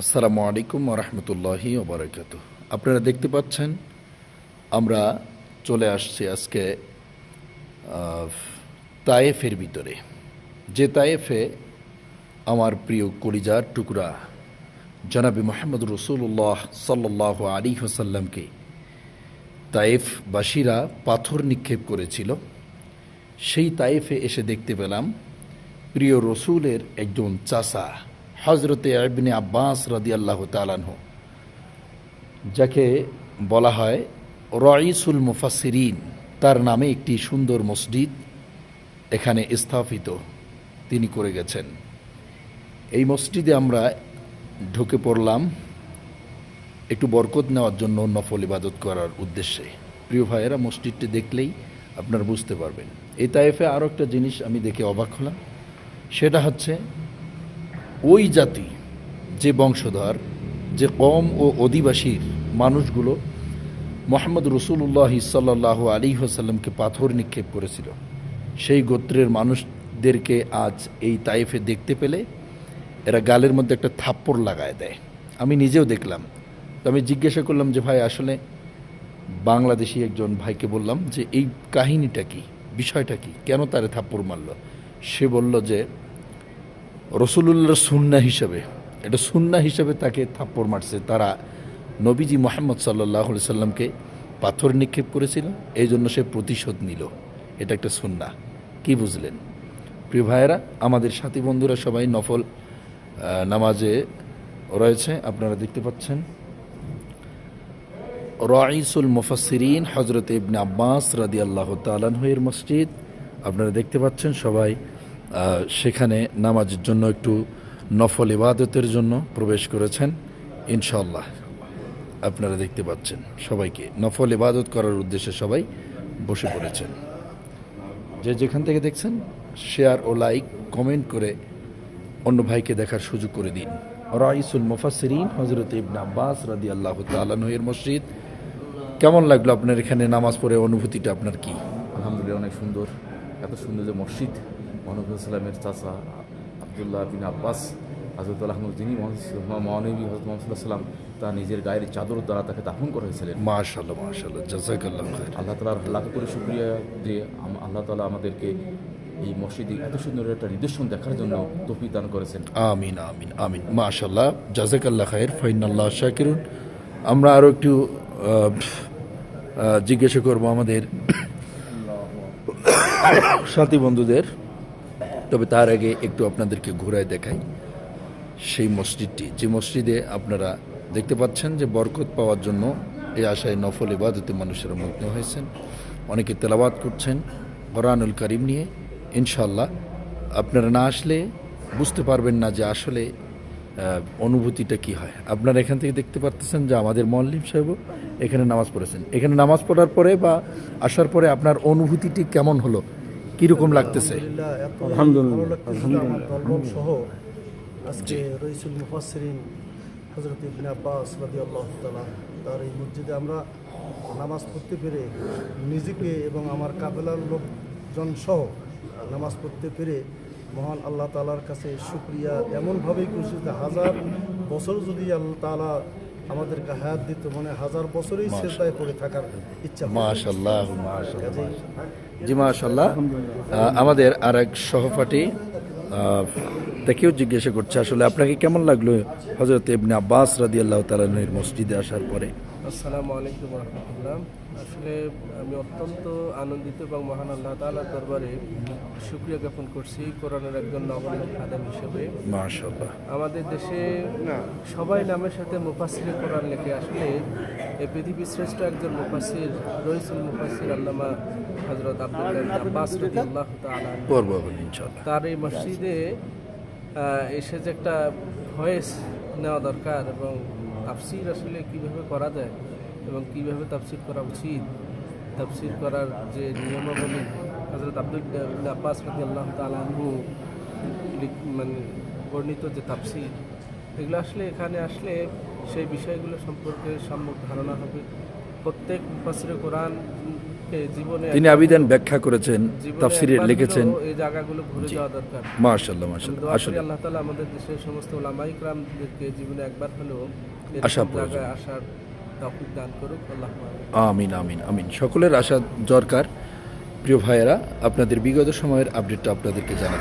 আসসালামু আলাইকুম ওয়া রাহমাতুল্লাহি ওয়া বারাকাতুহু। আপনারা দেখতে পাচ্ছেন আমরা চলে আসছি আজকে তায়েফের ভিতরে, যে তায়েফে আমার প্রিয় কলিজার টুকরা জনাবি মোহাম্মদ রসুল্লাহ সাল্লাল্লাহু আলাইহি ওয়াসাল্লামকে তায়েফবাসীরা পাথর নিক্ষেপ করেছিল। সেই তায়েফে এসে দেখতে পেলাম প্রিয় রসুলের একজন চাচা হজরতে ইবনে আব্বাস রাদিয়াল্লাহু তাআলা আনহু, যাকে বলা হয় রাইসুল মুফাসসিরিন, তার নামে একটি সুন্দর মসজিদ এখানে স্থাপিত তিনি করে গেছেন। এই মসজিদে আমরা ঢুকে পড়লাম একটু বরকত নেওয়ার জন্য, নফল ইবাদত করার উদ্দেশ্যে। প্রিয় ভাইয়েরা, মসজিদটি দেখলেই আপনারা বুঝতে পারবেন। এই তায়েফে আরও একটা জিনিস আমি দেখে অবাক হলাম, সেটা হচ্ছে ওই জাতি, যে বংশধর, যে কওম ও অধিবাসীর মানুষগুলো মোহাম্মদ রসুল্লাহ সাল্লাল্লাহু আলাইহি ওয়াসাল্লামকে পাথর নিক্ষেপ করেছিল, সেই গোত্রের মানুষদেরকে আজ এই তায়েফে দেখতে পেলে এরা গালের মধ্যে একটা থাপ্পড় লাগায় দেয়। আমি নিজেও দেখলাম। তো আমি জিজ্ঞাসা করলাম যে ভাই, আসলে বাংলাদেশি একজন ভাইকে বললাম যে এই কাহিনীটা কি, বিষয়টা কি, কেন তারে থাপ্পড় মারল? সে বলল যে রসুলুল্লাহর সুন্নাহ হিসাবে, এটা সুন্নাহ হিসাবে তাকে থাপ্পড় মারছে। তারা নবীজি মোহাম্মদ সাল্লাল্লাহু আলাইহি সাল্লামকে পাথর নিক্ষেপ করেছিল, এই জন্য সে প্রতিশোধ নিল। এটা একটা সুন্নাহ। কি বুঝলেন প্রিয় ভাইয়েরা? আমাদের সাথী বন্ধুরা সবাই নফল নামাজে রয়েছে, আপনারা দেখতে পাচ্ছেন। রাইসুল মুফাসসিরিন হজরত ইবনে আব্বাস রাদিয়াল্লাহু তাআলা আনহু এর মসজিদ আপনারা দেখতে পাচ্ছেন। সবাই সেখানে নামাজের জন্য, একটু নফল ইবাদতের জন্য প্রবেশ করেছেন। ইনশাআল্লাহ আপনারা দেখতে পাচ্ছেন সবাইকে নফল ইবাদত করার উদ্দেশ্যে সবাই বসে পড়েছেন। যে যেখান থেকে দেখছেন শেয়ার ও লাইক কমেন্ট করে অন্য ভাইকে দেখার সুযোগ করে দিন। রাইসুল মুফাসসিরিন হযরত ইবনে আব্বাস রাদিয়াল্লাহু তাআলা আনহু এর মসজিদ। কেমন লাগলো আপনার এখানে নামাজ পড়ে? অনুভূতিটা আপনার কি? আলহামদুলিল্লাহ, অনেক সুন্দর। এত সুন্দর যে মসজিদ, মহানবী সাল্লামের চাচা আবদুল্লাহ বিন আব্বাস হাজরতুল্লাহ, যিনি মহানবী হযরত মুহাম্মদ সাল্লাম তার নিজের গায়ের চাদর দ্বারা তাকে দাফন করা হয়েছিলেন। মাশাআল্লাহ মাশাআল্লাহ, জাযাকাল্লাহু খাইর। আল্লাহ তাআলার লাখ করে শুকরিয়া যে আল্লাহ তাআলা আমাদেরকে এই মসজিদে এত সুন্দর একটা নিদর্শন দেখার জন্য তৌফিক দান করেছেন। আমিন আমিন আমিন, মাশাআল্লাহ, জাযাকাল্লাহু খাইর, ফাইনাল্লাহ শাকিরুন। আমরা আরও একটু জিজ্ঞাসা করব আমাদের সাথী বন্ধুদের, তবে তার আগে একটু আপনাদেরকে ঘুরায় দেখাই সেই মসজিদটি, যে মসজিদে আপনারা দেখতে পাচ্ছেন যে বরকত পাওয়ার জন্য এই আশায় নফল ইবাদতে মানুষেরা মগ্ন হয়েছেন। অনেকে তেলাওয়াত করছেন কোরআনুল কারীম নিয়ে। ইনশাআল্লাহ আপনারা না আসলে বুঝতে পারবেন না যে আসলে অনুভূতিটা কি হয়। আপনারা এখান থেকে দেখতে পারতেছেন যে আমাদের মুআল্লিম সাহেবও এখানে নামাজ পড়েছেন। এখানে নামাজ পড়ার পরে বা আসার পরে আপনার অনুভূতিটি কেমন হলো, কীরকম লাগতেছে? সহ আজকে রাইসুল মুফাসসিরিন হযরত ইবনে আব্বাস রাদিয়াল্লাহু তাআলা তার এই মসজিদে আমরা নামাজ পড়তে পেরে, নিজেকে এবং আমার কাফেলার লোকজন সহ নামাজ পড়তে পেরে মহান আল্লাহ তাআলার কাছে শুকরিয়া এমনভাবেই করছি যে হাজার বছর যদি আল্লাহ তাআলা আমাদেরকে হায়াত দিত, মানে হাজার বছরই সেজদায় পড়ে থাকার ইচ্ছা। মাশাআল্লাহ মাশাআল্লাহ, জি মাশাআল্লাহ। আমাদের আর এক সহপাঠী তাকেও জিজ্ঞাসা করছে, আসলে আপনাকে কেমন লাগলো হযরত ইবনে আব্বাস রাদিয়াল্লাহু তাআলা আনহুর মসজিদে আসার পরে? আসসালামু আলাইকুম ওয়া রাহমাতুল্লাহ। আসলে আমি অত্যন্ত আনন্দিত এবং মহান আল্লাহ তাআলার দরবারে শুকরিয়া জ্ঞাপন করছি কোরআনের একজন নবী খাদেম হিসেবে। মাশাআল্লাহ, আমাদের দেশে সবাই নামের সাথে মুফাসসিরে কোরআন লেখে। আসলে এই পৃথিবীর শ্রেষ্ঠ একজন মুফাসসির রাইসুল মুফাসসির আল্লামা হযরত আব্দুল্লাহ ইবনে আব্বাস রাদিয়াল্লাহু তাআলা ইনশাআল্লাহ তার এই মসজিদে এসে যে একটা ভয়েস নেওয়া দরকার এবং তাফসির আসলে কীভাবে করা যায় এবং কীভাবে তাফসির করা উচিত, তাফসির করার যে নিয়মাবলী হযরত আব্দুল্লাহ ইবনে আব্বাস রাদিয়াল্লাহু তাআলা আনহু মানে বর্ণিত যে তাফসির, এগুলো আসলে এখানে আসলে সেই বিষয়গুলো সম্পর্কে সম্যক ধারণা হবে। প্রত্যেক মুফাসসিরে কোরআন রেখে জীবনে তিনি আবিধান ব্যাখ্যা করেছেন, জীবনে তাফসিরে একবার লিখেছেন। হলেও এই জায়গাগুলো ঘুরে যাওয়া দরকার। মাশাআল্লাহ, আমি মাশাআল্লাহ। দোয়া করি আসলে আল্লাহ তাআলা আমাদের দেশের সমস্ত উলামায়ে ইকরামদেরকে জীবনে একবার হলেও এরকম আশা প্রয়োজন। জায়গায় আসার তৌফিক দান করুক। আল্লাহুম্মা আমিন, আমিন। আমিন, আমিন। সকলের আশা দরকার। প্রিয় ভাইয়েরা, আপনাদের বিগত সময়ের আপডেটটা আপনাদেরকে জানাই।